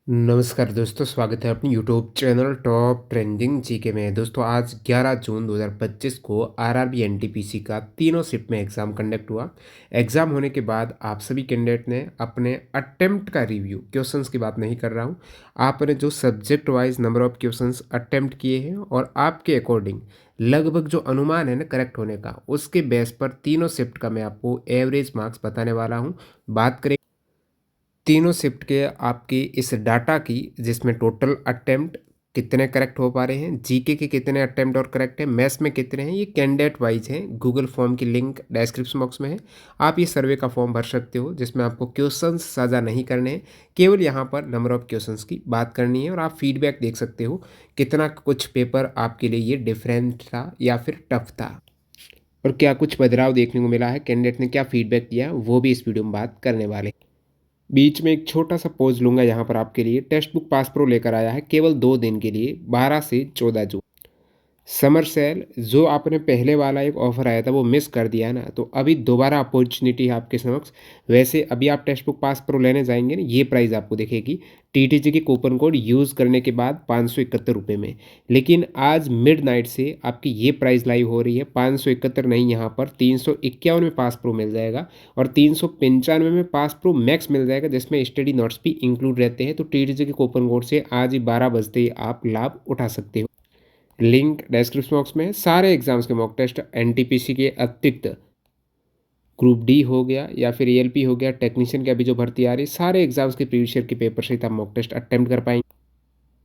नमस्कार दोस्तों, स्वागत है अपनी YouTube channel top trending GK में। दोस्तों आज 11 जून 2025 को आरआरबी एनटीपीसी का तीनों शिफ्ट में एग्ज़ाम कंडक्ट हुआ। एग्ज़ाम होने के बाद आप सभी कैंडिडेट ने अपने अटेम्प्ट का रिव्यू, क्वेश्चंस की बात नहीं कर रहा हूँ, आपने जो subject wise number of questions attempt किए हैं और आपके अकॉर्डिंग लगभग जो अनुमान है ना करेक्ट होने का, उसके बेस पर तीनों शिफ्ट का मैं आपको एवरेज मार्क्स बताने वाला हूँ। बात करें तीनों शिफ्ट के आपकी इस डाटा की, जिसमें टोटल अटेम्प्ट कितने करेक्ट हो पा रहे हैं, जीके के कितने अटेम्प्ट और करेक्ट है, मैथ्स में कितने हैं, ये कैंडिडेट वाइज है। गूगल फॉर्म की लिंक डिस्क्रिप्शन बॉक्स में है। आप ये सर्वे का फॉर्म भर सकते हो, जिसमें आपको क्वेश्चंस साझा नहीं करने हैं, केवल यहाँ पर नंबर ऑफ क्वेश्चंस की बात करनी है और आप फीडबैक देख सकते हो कितना कुछ पेपर आपके लिए ये डिफरेंट था या फिर टफ था, और क्या कुछ बदलाव देखने को मिला है, कैंडिडेट ने क्या फीडबैक दिया है, वो भी इस वीडियो में बात करने वाले हैं। बीच में एक छोटा सा पॉज लूँगा यहाँ पर आपके लिए। टेक्स्ट बुक पास प्रो लेकर आया है केवल 2 दिन के लिए, 12 से 14 जून। समर सेल, जो आपने पहले वाला एक ऑफ़र आया था वो मिस कर दिया ना, तो अभी दोबारा अपॉर्चुनिटी है आपके समक्ष। वैसे अभी आप टेक्स्ट बुक पास प्रो लेने जाएँगे ना, ये प्राइस आपको दिखेगी टीटीजी के कूपन कोड यूज़ करने के बाद ₹571 में। लेकिन आज मिडनाइट से आपकी ये प्राइस लाइव हो रही है, 571 नहीं, यहाँ पर 351 में पास प्रो मिल जाएगा और 395 में पास प्रो मैक्स मिल जाएगा, जिसमें स्टडी नोट्स भी इंक्लूड रहते हैं। तो टीटीजी के कूपन कोड से आज ही 12 बजते ही आप लाभ उठा सकते हो। लिंक डिस्क्रिप्शन बॉक्स में है। सारे एग्जाम्स के मॉक टेस्ट एनटीपीसी के अतिरिक्त ग्रुप डी हो गया या फिर एएलपी हो गया, टेक्नीशियन की अभी जो भर्ती आ रही है, सारे एग्जाम्स के प्रीवियस ईयर के पेपर सहित आप मॉक टेस्ट अटेम्प्ट कर पाएंगे।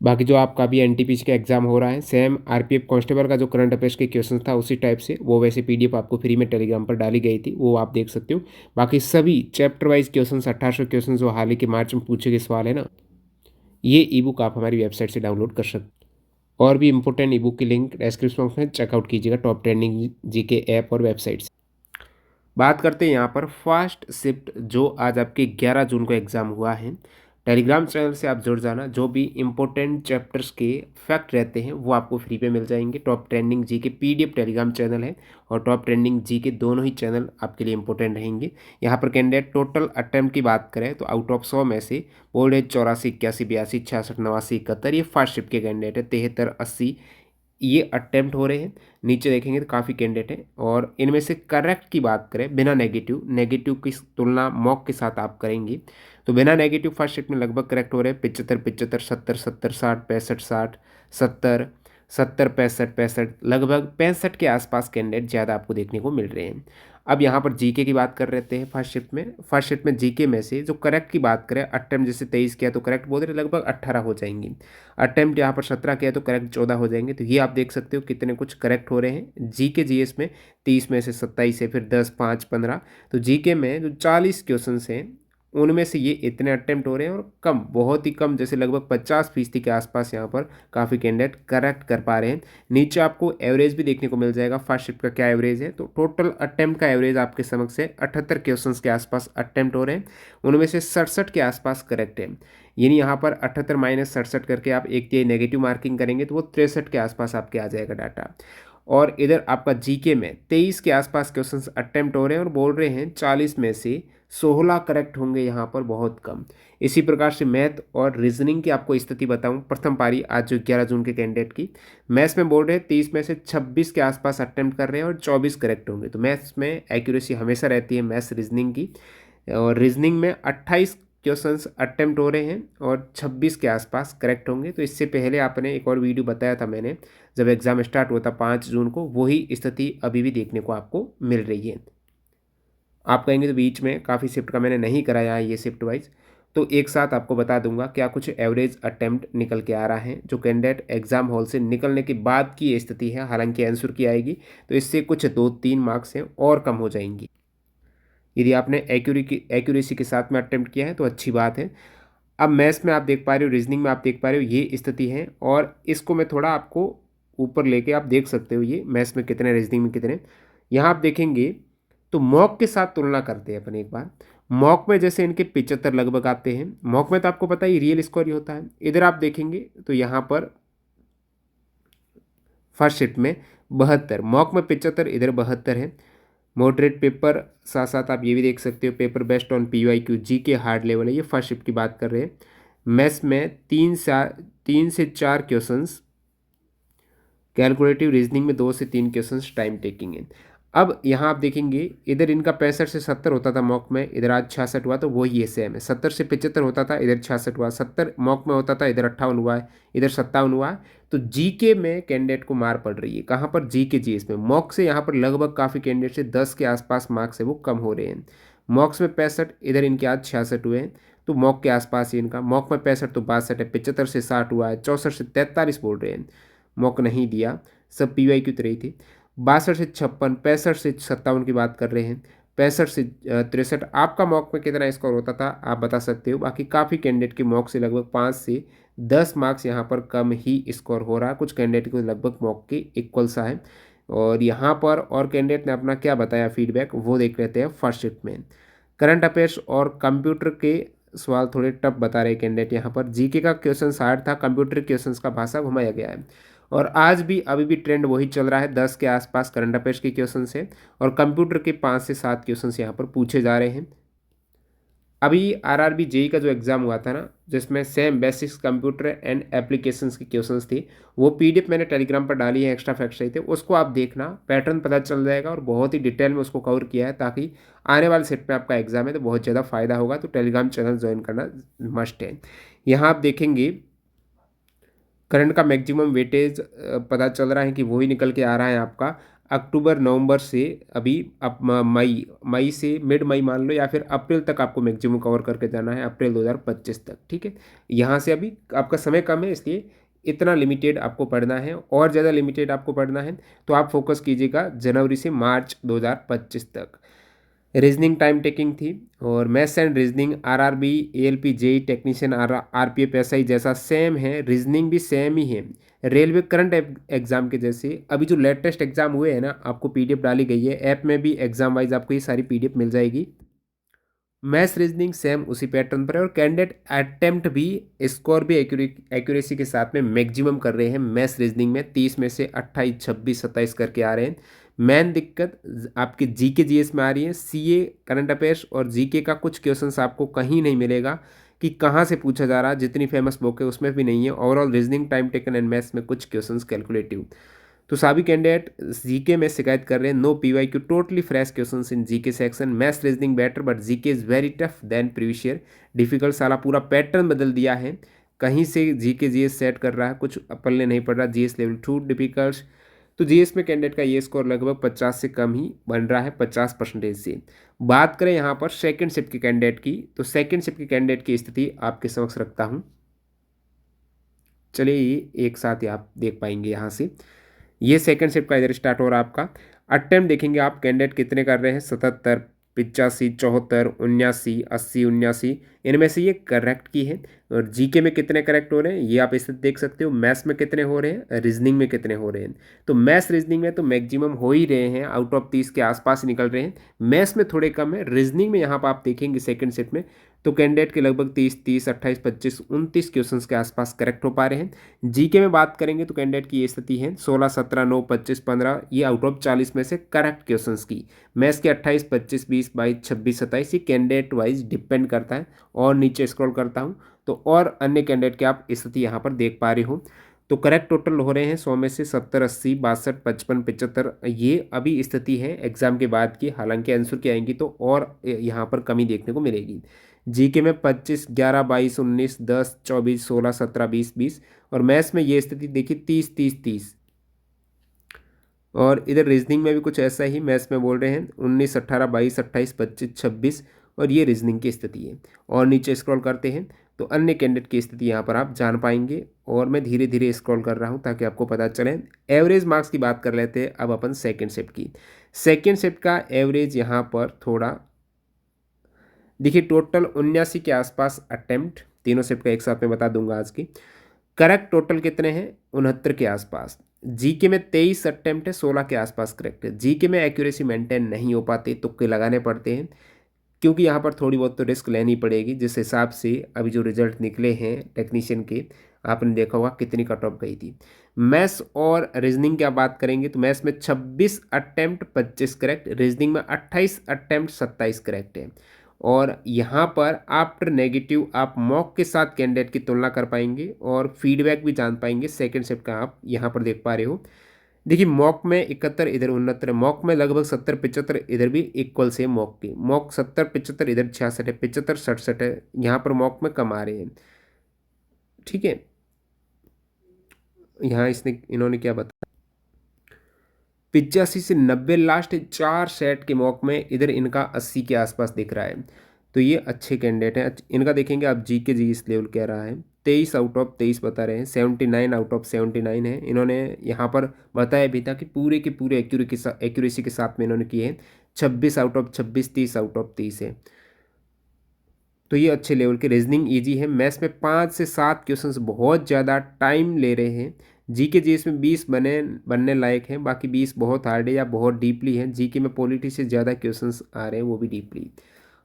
बाकी जो आपका भी एनटीपीसी का एग्जाम हो रहा है, सेम आरपीएफ कांस्टेबल का जो करंट अफेयर्स के क्वेश्चन था उसी टाइप से, वो वैसे पीडीएफ आपको फ्री में टेलीग्राम पर डाली गई थी, वो आप देख सकते हो। बाकी सभी चैप्टर वाइज क्वेश्चन, 1800 क्वेश्चन जो हाल ही के मार्च में पूछे गए सवाल है ना, ये ई बुक आप हमारी वेबसाइट से डाउनलोड कर सकते हो। और भी इंपॉर्टेंट ई बुक की लिंक डिस्क्रिप्शन बॉक्स में चेकआउट कीजिएगा, टॉप ट्रेंडिंग जीके ऐप और वेबसाइट से। बात करते हैं यहाँ पर फर्स्ट शिफ्ट, जो आज आपके 11 जून को एग्ज़ाम हुआ है। टेलीग्राम चैनल से आप जुड़ जाना, जो भी इंपॉर्टेंट चैप्टर्स के फैक्ट रहते हैं वो आपको फ्री पे मिल जाएंगे। टॉप ट्रेंडिंग जी के पीडीएफ टेलीग्राम चैनल है और टॉप ट्रेंडिंग जी के दोनों ही चैनल आपके लिए इंपॉर्टेंट रहेंगे। यहाँ पर कैंडिडेट टोटल अटेम्प्ट की बात करें तो आउट ऑफ 100 में से बोल्ड है 84, 81, 82, 66, 89, 71, ये फर्स्ट शिफ्ट के कैंडिडेट है। 73, 80 ये अटेम्प्ट हो रहे हैं। नीचे देखेंगे तो काफ़ी कैंडिडेट हैं, और इनमें से करेक्ट की बात करें बिना नेगेटिव, नेगेटिव की तुलना मॉक के साथ आप करेंगे तो बिना नेगेटिव फर्स्ट शिफ्ट में लगभग करेक्ट हो रहे हैं 75, 75, 70, 70, 60, 65, 60, 70, 70, 65, 65, लगभग 65 के आसपास कैंडिडेट ज़्यादा आपको देखने को मिल रहे हैं। अब यहाँ पर जीके की बात कर रहे हैं। फर्स्ट शिफ्ट में जीके में से जो करेक्ट की बात करें, अटेम्प्ट जैसे 23 किया तो करेक्ट बोल रहे लगभग 18 हो जाएंगी। अटेम्प्ट यहाँ पर 17 किया तो करेक्ट 14 हो जाएंगे। तो ये आप देख सकते हो कितने कुछ करेक्ट हो रहे हैं। जीके जीएस में 30 में से 27 है, फिर 10, 5, 15। तो जीके में जो 40 क्वेश्चन हैं उनमें से ये इतने अटेम्प्ट हो रहे हैं, और कम, बहुत ही कम, जैसे लगभग 50% के आसपास यहाँ पर काफ़ी कैंडिडेट करेक्ट कर पा रहे हैं। नीचे आपको एवरेज भी देखने को मिल जाएगा, फर्स्ट शिफ्ट का क्या एवरेज है। तो टोटल अटेम्प्ट का एवरेज आपके समक्ष है, 78 क्वेश्चंस के आसपास अटेम्प्ट हो रहे हैं, उनमें से 67 के आसपास करेक्ट है। यानी यहाँ पर 78 माइनस 67 करके आप एक ये नेगेटिव मार्किंग करेंगे तो वो 63 के आसपास आपके आ जाएगा डाटा। और इधर आपका जीके में 23 के आसपास क्वेश्चंस अटेम्प्ट हो रहे हैं और बोल रहे हैं 40 में से 16 करेक्ट होंगे, यहाँ पर बहुत कम। इसी प्रकार से मैथ और रीजनिंग की आपको स्थिति बताऊं, प्रथम पारी आज जो 11 जून के कैंडिडेट की, मैथ्स में बोल रहे हैं 30 में से 26 के आसपास अटेम्प्ट कर रहे हैं और 24 करेक्ट होंगे। तो मैथ्स में एक्यूरेसी हमेशा रहती है मैथ्स रीजनिंग की, और रीजनिंग में 28 क्वेश्चंस अटेम्प्ट हो रहे हैं और 26 के आसपास करेक्ट होंगे। तो इससे पहले आपने एक और वीडियो बताया था मैंने, जब एग्ज़ाम स्टार्ट हुआ था 5 जून को, वही स्थिति अभी भी देखने को आपको मिल रही है। आप कहेंगे तो बीच में काफ़ी शिफ्ट का मैंने नहीं कराया है ये शिफ्ट वाइज, तो एक साथ आपको बता दूंगा क्या कुछ एवरेज अटेम्प्ट निकल के आ रहा है, जो कैंडिडेट एग्जाम हॉल से निकलने के बाद की ये स्थिति है। हालांकि आंसर की आएगी तो इससे कुछ 2-3 मार्क्स हैं और कम हो जाएंगी। यदि आपने एक्यूरेसी के साथ में अटेम्प्ट किया है तो अच्छी बात है। अब मैथ्स में आप देख पा रहे हो, रीजनिंग में आप देख पा रहे हो, ये स्थिति है। और इसको मैं थोड़ा आपको ऊपर लेके आप देख सकते हो, ये मैथ्स में कितने, रीजनिंग में कितने। यहाँ आप देखेंगे तो मॉक के साथ तुलना करते हैं अपन एक बार। मॉक में जैसे इनके 75 लगभग आते हैं, मॉक में तो आपको पता ही रियल स्कोर ही होता है। इधर आप देखेंगे तो यहाँ पर फर्स्ट शिफ्ट में 72, मॉक में 75, इधर 72 है। मॉडरेट पेपर, साथ साथ आप ये भी देख सकते हो पेपर बेस्ड ऑन पीवाईक्यू जी के हार्ड लेवल है, ये फर्स्ट शिफ्ट की बात कर रहे हैं। मैथ्स में 3 से 4 क्वेश्चंस, कैलकुलेटिव रीजनिंग में 2 से 3 क्वेश्चंस टाइम टेकिंग है। अब यहाँ आप देखेंगे इधर इनका 65 से 70 होता था मॉक में, इधर आज 66 हुआ, तो वही ये सेम है। 70 से 75 होता था, इधर 66 हुआ। 70 मॉक में होता था, इधर 58 हुआ है, इधर 57 हुआ है। तो जीके में कैंडिडेट को मार पड़ रही है। कहाँ पर? जीके जीएस में। मॉक से यहाँ पर लगभग काफ़ी कैंडिडेट से 10 के आसपास मार्क्स है वो कम हो रहे हैं। मॉक्स में 65, इधर इनके आज 66 हुए हैं, तो मॉक के आसपास ही इनका। मॉक में 65 तो 62 है, 75 से 60 हुआ है, 64 से 43 बोल रहे हैं। मॉक नहीं दिया, सब पीवाई की तरह ही थे। 62 से 56, 65 से 57 की बात कर रहे हैं, 65 से 63। आपका मॉक में कितना स्कोर होता था आप बता सकते हो। बाकी काफ़ी कैंडिडेट के मॉक से लगभग 5 से 10 मार्क्स यहाँ पर कम ही स्कोर हो रहा है। कुछ कैंडिडेट को लगभग मॉक के इक्वल सा है। और यहाँ पर और कैंडिडेट ने अपना क्या बताया फीडबैक, वो देख लेते हैं फर्स्ट शिफ्ट में। करंट अफेयर्स और कंप्यूटर के सवाल थोड़े टफ बता रहे कैंडिडेट। यहाँ पर जीके का क्वेश्चन हार्ड था, कंप्यूटर क्वेश्चंस का भाषा घुमाया गया है। और आज भी अभी भी ट्रेंड वही चल रहा है, 10 के आसपास करंट अफेयर्स के क्वेश्चन है और कंप्यूटर के 5 से 7 क्वेश्चन यहाँ पर पूछे जा रहे हैं। अभी आरआरबी जेई का जो एग्ज़ाम हुआ था ना, जिसमें same basics computer and applications के क्वेश्चंस थे, वो पीडीएफ मैंने टेलीग्राम पर डाली है, एक्स्ट्रा फैक्ट्स रही थे, उसको आप देखना, पैटर्न पता चल जाएगा और बहुत ही डिटेल में उसको कवर किया है, ताकि आने वाले सेट में आपका एग्जाम है तो बहुत ज़्यादा फायदा होगा। तो टेलीग्राम चैनल ज्वाइन करना मस्ट है। यहाँ आप देखेंगे करंट का मैक्सिमम वेटेज पता चल रहा है कि वही निकल के आ रहा है आपका अक्टूबर नवंबर से। अभी अब मई मई से मिड मई मान लो, या फिर अप्रैल तक आपको मैक्सिमम कवर करके जाना है, अप्रैल 2025 तक। ठीक है, यहाँ से अभी आपका समय कम है, इसलिए इतना लिमिटेड आपको पढ़ना है। और ज़्यादा लिमिटेड आपको पढ़ना है तो आप फोकस कीजिएगा जनवरी से मार्च 2025 तक। रीजनिंग टाइम टेकिंग थी, और maths and reasoning RRB, ALP, JE technician, RPF SI जैसा सेम है, रीजनिंग भी सेम ही है। रेलवे करंट एग्जाम के जैसे अभी जो लेटेस्ट एग्जाम हुए हैं ना, आपको पीडीएफ डाली गई है ऐप में भी, एग्जाम वाइज आपको ये सारी पीडीएफ मिल जाएगी। मैथ्स रीजनिंग सेम उसी पैटर्न पर है, और कैंडिडेट अटेम्प्ट भी, स्कोर भी एक्यूरेसी के साथ में मैक्सिमम कर रहे हैं। मैथ्स रीजनिंग में 30 में से 28, 26, 27 करके आ रहे हैं। मेन दिक्कत आपके जीके जीएस में आ रही है। सीए, करंट अफेयर्स और जीके का कुछ क्वेश्चंस आपको कहीं नहीं मिलेगा कि कहाँ से पूछा जा रहा है, जितनी फेमस बुक है उसमें भी नहीं है। Overall reasoning time taken and maths में कुछ क्वेश्चंस कैलकुलेटिव। तो सभी कैंडिडेट जीके में शिकायत कर रहे हैं, no PY Q, totally fresh questions in GK section. Maths reasoning better but GK is very tough then previous year. Difficult, साला पूरा पैटर्न बदल दिया है। कहीं से जीके जीएस सेट कर रहा है, कुछ पल्ले नहीं पड़ रहा। GS level 2 difficult. तो जीएस में कैंडिडेट का ये स्कोर लगभग 50 से कम ही बन रहा है, 50% से। बात करें यहाँ पर सेकेंड शिफ्ट के कैंडिडेट की, तो सेकेंड शिफ्ट के कैंडिडेट की स्थिति आपके समक्ष रखता हूँ। चलिए ये एक साथ ही आप देख पाएंगे यहाँ से। ये सेकंड शिफ्ट का इधर स्टार्ट हो रहा है आपका। अटेम्प्ट देखेंगे आप कैंडिडेट कितने कर रहे हैं, 77, 85, 74, 79, 80, 79, इनमें से ये करेक्ट की है। और जीके में कितने करेक्ट हो रहे हैं ये आप इसे देख सकते हो। मैथ्स में कितने हो रहे हैं, रीजनिंग में कितने हो रहे हैं। तो मैथ्स रीजनिंग में तो मैक्सिमम हो ही रहे हैं, आउट ऑफ 30 के आसपास ही निकल रहे हैं। मैथ्स में थोड़े कम है, रीजनिंग में यहाँ पर आप देखेंगे सेकंड शिफ्ट में तो कैंडिडेट के लगभग 30, 28, 25, 29 क्वेश्चन के आसपास करेक्ट हो पा रहे हैं। जीके में बात करेंगे तो कैंडिडेट की ये स्थिति है 16, 17, 9, 25, 15, ये आउट ऑफ 40 में से करेक्ट क्वेश्चंस की। मैथ्स के 28, 25, 20, 22, 26, 27 ये कैंडिडेट वाइज डिपेंड करता है। और नीचे स्क्रॉल करता हूँ तो और अन्य कैंडिडेट की आप स्थिति यहाँ पर देख पा रहे हो। तो करेक्ट टोटल हो रहे हैं 100 में से 70, 80, 62, 55, 75, ये अभी स्थिति है एग्जाम के बाद की। हालांकि आंसर की आएंगी तो और यहाँ पर कमी देखने को मिलेगी। जीके में 25, 11, 22, 19, 10, 24, 16, 17, 20, 20, और मैथ्स में ये स्थिति देखिए 30, 30, 30। और इधर रीजनिंग में भी कुछ ऐसा ही, मैथ्स में बोल रहे हैं 19, 18, 22, 28, 25, 26, और ये रीजनिंग की स्थिति है। और नीचे स्क्रॉल करते हैं तो अन्य कैंडिडेट की स्थिति यहाँ पर आप जान पाएंगे। और मैं धीरे धीरे स्क्रॉल कर रहा हूँ ताकि आपको पता चले। एवरेज मार्क्स की बात कर लेते हैं अब अपन सेकेंड शिफ्ट की। सेकेंड शिफ्ट का एवरेज यहाँ पर थोड़ा देखिए, टोटल 79 के आसपास अटेम्प्ट, तीनों शिफ्ट का एक साथ में बता दूंगा आज की। करेक्ट टोटल कितने हैं, 69 के आसपास। जीके में 23 अटेम्प्ट है, 16 के आसपास करेक्ट है। जीके में एक्यूरेसी मेंटेन नहीं हो पाते, तुक्के लगाने पड़ते हैं, क्योंकि यहाँ पर थोड़ी बहुत तो रिस्क लेनी पड़ेगी। जिस हिसाब से अभी जो रिजल्ट निकले हैं टेक्नीशियन के, आपने देखा होगा कितनी कट ऑफ गई थी। मैथ्स और रीजनिंग की बात करेंगे तो मैथ्स में 26 अटेम्प्ट 25 करेक्ट, रीजनिंग में 28 अटेम्प्ट 27 करेक्ट है। और यहाँ पर आफ्टर नेगेटिव आप मॉक के साथ कैंडिडेट की तुलना कर पाएंगे और फीडबैक भी जान पाएंगे। सेकंड शिफ्ट का आप यहाँ पर देख पा रहे हो। देखिए मॉक में 71 इधर 69 है, मॉक में लगभग 70 75 इधर भी इक्वल से मॉक के, मॉक 70 75 इधर 66 है, 75 67 है, यहाँ पर मॉक में कम आ रहे हैं। ठीक है, यहाँ इन्होंने क्या बताया, 85 से 90 लास्ट 4 सेट के मॉक में इधर इनका 80 के आसपास दिख रहा है। तो ये अच्छे कैंडिडेट हैं। इनका देखेंगे आप जी के जी इस लेवल कह रहा है, 23 आउट ऑफ 23 बता रहे हैं, 79 आउट ऑफ 79 है। इन्होंने यहाँ पर बताया भी था कि पूरे के पूरे एक्यूरेसी के साथ में इन्होंने किए हैं। 26 आउट ऑफ 26, 30 आउट ऑफ 30 है। तो ये अच्छे लेवल के। रीजनिंग इजी है। मैथ्स में 5 से 7 क्वेश्चंस बहुत ज़्यादा टाइम ले रहे हैं। जीके जीएस में 20 बनने लायक हैं, बाकी 20 बहुत हार्ड है या बहुत डीपली है। जीके में पॉलिटी से ज़्यादा क्वेश्चंस आ रहे हैं, वो भी डीपली।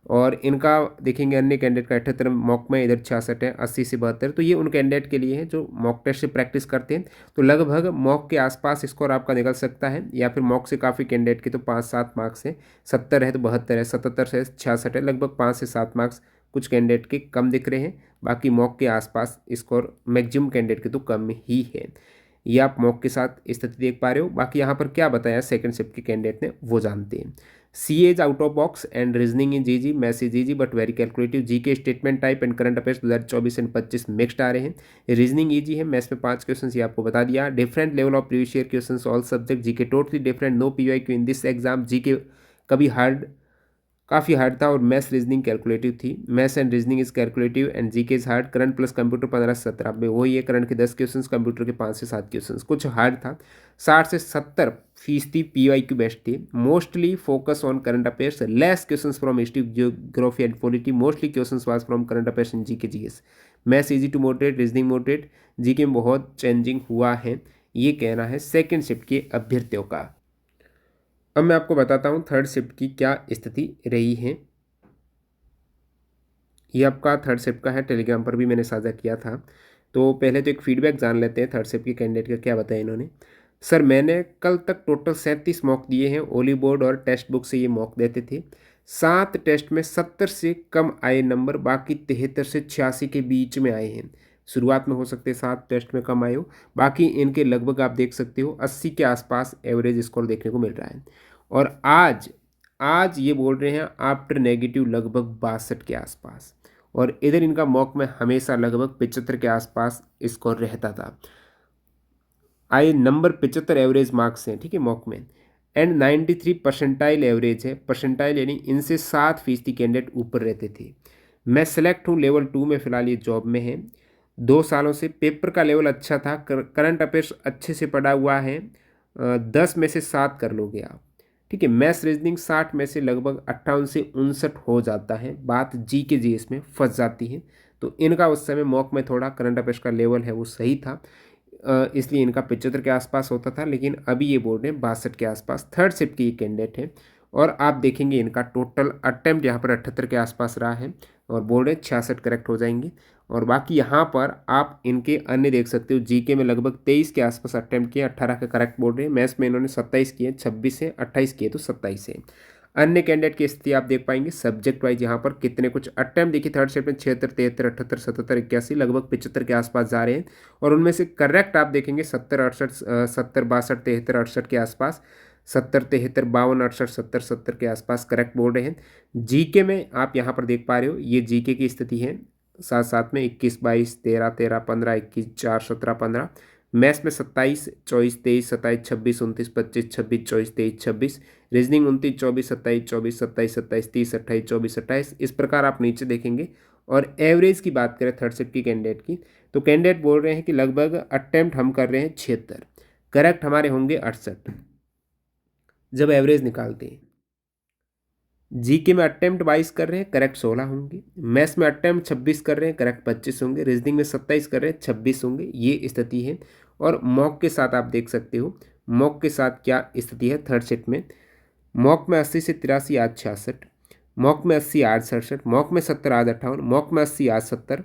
और इनका देखेंगे अन्य कैंडिडेट का 78 मॉक में, इधर 66 है, 80 से 72। तो ये उन कैंडिडेट के लिए है जो मॉक टेस्ट से प्रैक्टिस करते हैं। तो लगभग मॉक के आसपास स्कोर आपका निकल सकता है, या फिर मॉक से काफ़ी कैंडिडेट के तो 5-7 मार्क्स है। 70 है तो 72 है, 77 से 66 है, लगभग 5 से 7 मार्क्स कुछ कैंडिडेट के कम दिख रहे हैं। बाकी मॉक के आसपास स्कोर मैक्सिमम कैंडिडेट के तो कम ही है। ये आप मॉक के साथ स्थिति देख पा रहे हो। बाकी यहाँ पर क्या बताया सेकंड शिफ्ट के कैंडिडेट ने, वो जानते हैं। C edge out of box and reasoning in GG, maths is easy but very calculative. G K statement type and current affairs 2024 and 25 mixed आ रहे हैं। रीजनिंग इजी है, मैथ्स में 5 क्वेश्चन ये आपको बता दिया। Different level of previous year question all subject. G K totally different, no PYQ in this exam. G K कभी हार्ड, काफ़ी हार्ड था। और मैथ्स रीजनिंग कैलकुलेटिव थी। Maths and reasoning is calculative and GK is hard. Current plus computer 15 से 17 में वही है, current के 10 क्वेश्चंस, कंप्यूटर के 5 से 7 क्वेश्चंस। कुछ हार्ड था। 60 से 70% पीवाईक्यू बेस्ट थी। Mostly focus on current affairs, less questions from history, geography and polity. Mostly questions was from current affairs in GK GS. Maths easy to moderate, reasoning moderate. GK में बहुत changing हुआ है, ये कहना है second shift के अभ्यर्थियों का। अब मैं आपको बताता हूँ थर्ड शिफ्ट की क्या स्थिति रही है। ये आपका थर्ड शिफ्ट का है, टेलीग्राम पर भी मैंने साझा किया था। तो पहले तो एक फीडबैक जान लेते हैं थर्ड शिफ्ट के कैंडिडेट का क्या बताया इन्होंने। सर मैंने कल तक टोटल 37 मॉक दिए हैं, ओली बोर्ड और टेक्स्ट बुक से ये मॉक देते थे। 7 टेस्ट में 70 से कम आए नंबर, बाकी 73 से 86 के बीच में आए हैं। शुरुआत में हो सकते हैं 7 टेस्ट में कम आए हो, बाकी इनके लगभग आप देख सकते हो 80 के आसपास एवरेज स्कोर देखने को मिल रहा है। और आज आज ये बोल रहे हैं आफ्टर नेगेटिव लगभग 62 के आसपास। और इधर इनका मॉक में हमेशा लगभग 75 के आसपास स्कोर रहता था। आए नंबर 75 एवरेज मार्क्स हैं, ठीक है, मॉक में। एंड 93 परसेंटाइल एवरेज है। परसेंटाइल यानी इनसे 7% कैंडिडेट ऊपर रहते थे। मैं सेलेक्ट हूँ लेवल 2 में, फिलहाल ये जॉब में है 2 सालों से। पेपर का लेवल अच्छा था, करंट अफेयर्स अच्छे से पढ़ा हुआ है। 10 में से 7 कर लोगे आप, ठीक है। मैथ्स रीजनिंग 60 में से लगभग 58 से 59 हो जाता है। बात जी के जी इसमें फंस जाती है। तो इनका उस समय मॉक में थोड़ा करंट अफेयर्स का लेवल है वो सही था, इसलिए इनका 75 के आसपास होता था। लेकिन अभी ये बोल रहे हैं 62 के आसपास। थर्ड शिफ्ट की ये कैंडिडेट है। और आप देखेंगे इनका टोटल अटेम्प्ट यहाँ पर 78 के आसपास रहा है, और बोल रहे 66 करेक्ट हो जाएंगे। और बाकी यहाँ पर आप इनके अन्य देख सकते हो। जीके में लगभग 23 के आसपास अटेम्प्ट किए, 18 का करेक्ट बोल रहे हैं। मैथ्स में इन्होंने 27 किए, 26 है, 28 किए तो 27 है। अन्य कैंडिडेट की स्थिति आप देख पाएंगे सब्जेक्ट वाइज। यहाँ पर कितने कुछ अटेम्प्ट देखिए थर्ड शिफ्ट में 76, 73, 78, 77, 81, लगभग 75 के आसपास जा रहे हैं। और उनमें से करेक्ट आप देखेंगे 70, 68, 70, 62, 73, 68 के आसपास। 70, 73, 52, 68, 70, 70 के आसपास करेक्ट बोल रहे हैं। जीके में आप यहाँ पर देख पा रहे हो, ये जीके की स्थिति है। साथ साथ में 21, 22, 13, 13, 15, 21, 4, 17, 15। मैथ्स में 27, 24, 23, 27, 26, 29, 25, 26, 24, 23, 26। रीजनिंग 29, 24, 27, 24, 27, 27, 30, 28, 24, 28। इस प्रकार आप नीचे देखेंगे। और एवरेज की बात करें थर्ड शिफ्ट की कैंडिडेट की, तो कैंडिडेट बोल रहे हैं कि लगभग अटेम्प्ट हम कर रहे हैं 76, करेक्ट हमारे होंगे 68 जब एवरेज निकालते हैं। जीके में अटेम्प्ट 22 कर रहे हैं, करेक्ट 16 होंगे। मैथ्स में अटेम्प्ट 26 कर रहे हैं, करेक्ट 25 होंगे। रीजनिंग में 27 कर रहे हैं, 26 होंगे। ये स्थिति है। और मॉक के साथ आप देख सकते हो मॉक के साथ क्या स्थिति है थर्ड शिफ्ट में। मॉक में 80 से 83 आज 66, मॉक में 80 आज 67, मॉक में 70 आज 58, मॉक में 80 आज 70,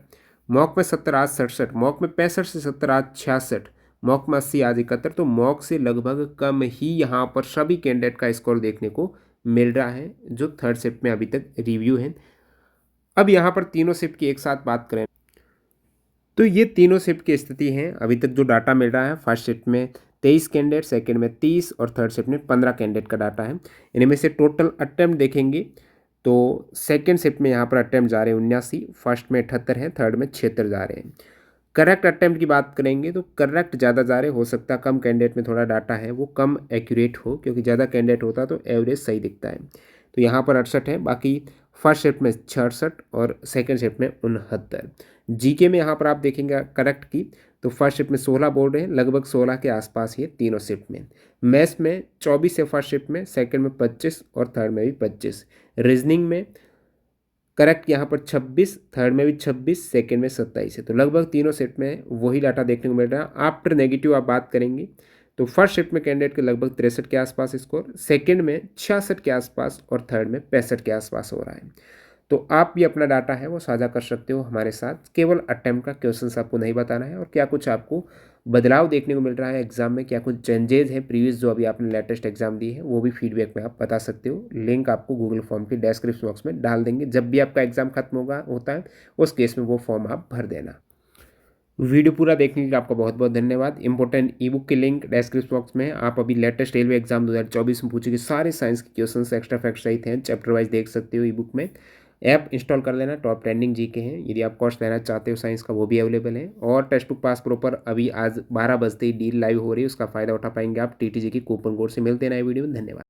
मॉक में 70 आज 67, मॉक में 65 से 70 आज 66, मॉक में 80 आज 71। तो मॉक से लगभग कम ही यहाँ पर सभी कैंडिडेट का स्कोर देखने को मिल रहा है जो थर्ड शिफ्ट में अभी तक रिव्यू है। अब यहाँ पर तीनों शिफ्ट की एक साथ बात करें तो ये तीनों शिफ्ट की स्थिति हैं। अभी तक जो डाटा मिल रहा है, फर्स्ट शिफ्ट में 23 कैंडिडेट, सेकंड में 30 और थर्ड शिफ्ट में 15 कैंडिडेट का डाटा है। इनमें से टोटल अटेम्प्ट देखेंगे तो सेकंड शिफ्ट में यहाँ पर अटेम्प्ट जा रहे हैं 79, फर्स्ट में 78 हैं, थर्ड में 76 जा रहे हैं। करेक्ट अटेम्प्ट की बात करेंगे तो करेक्ट ज़्यादा जा रहे, हो सकता है कम कैंडिडेट में थोड़ा डाटा है वो कम एक्यूरेट हो, क्योंकि ज़्यादा कैंडिडेट होता तो एवरेज सही दिखता है। तो यहाँ पर 68 है, बाकी फर्स्ट शिफ्ट में 66 और सेकंड शिफ्ट में 69। जीके में यहाँ पर आप देखेंगे करेक्ट की तो फर्स्ट शिफ्ट में 16 बोल रहे हैं, लगभग 16 के आसपास ये तीनों शिफ्ट में। मैथ्स में 24 है फर्स्ट शिफ्ट में, सेकंड में 25 और थर्ड में भी 25। रीजनिंग में करेक्ट यहाँ पर 26, थर्ड में भी 26, सेकंड में 27 है। तो लगभग तीनों सेट में वही डाटा देखने को मिल रहा है। आफ्टर नेगेटिव आप बात करेंगे तो फर्स्ट शिफ्ट में कैंडिडेट के लगभग 63 के आसपास स्कोर, सेकंड में 66 के आसपास और थर्ड में 65 के आसपास हो रहा है। तो आप भी अपना डाटा है वो साझा कर सकते हो हमारे साथ। केवल अटेम्प्ट का क्वेश्चन आपको नहीं बताना है, और क्या कुछ आपको बदलाव देखने को मिल रहा है एग्जाम में, क्या कुछ चेंजेस है प्रीवियस जो अभी आपने लेटेस्ट एग्जाम दी है, वो भी फीडबैक में आप बता सकते हो। लिंक आपको गूगल फॉर्म के डिस्क्रिप्शन बॉक्स में डाल देंगे। जब भी आपका एग्जाम खत्म होता है उस केस में वो फॉर्म आप भर देना। वीडियो पूरा देखने के लिए आपका बहुत बहुत धन्यवाद। इंपॉर्टेंट ई बुक की लिंक डिस्क्रिप्शन बॉक्स में है। आप अभी लेटेस्ट रेलवे एग्जाम 2024 में पूछे गए सारे साइंस के क्वेश्चंस एक्स्ट्रा फैक्ट सहित हैं, चैप्टर वाइज देख सकते हो ई बुक में। ऐप इंस्टॉल कर लेना, टॉप ट्रेंडिंग जी के हैं। यदि आप कोर्स लेना चाहते हो साइंस का वो भी अवेलेबल है। और टेक्स्ट बुक पास प्रो पर अभी आज 12 बजते ही डील लाइव हो रही है, उसका फायदा उठा पाएंगे आप टीटीजी की कूपन कोड से। मिलते हैं नए वीडियो में, धन्यवाद।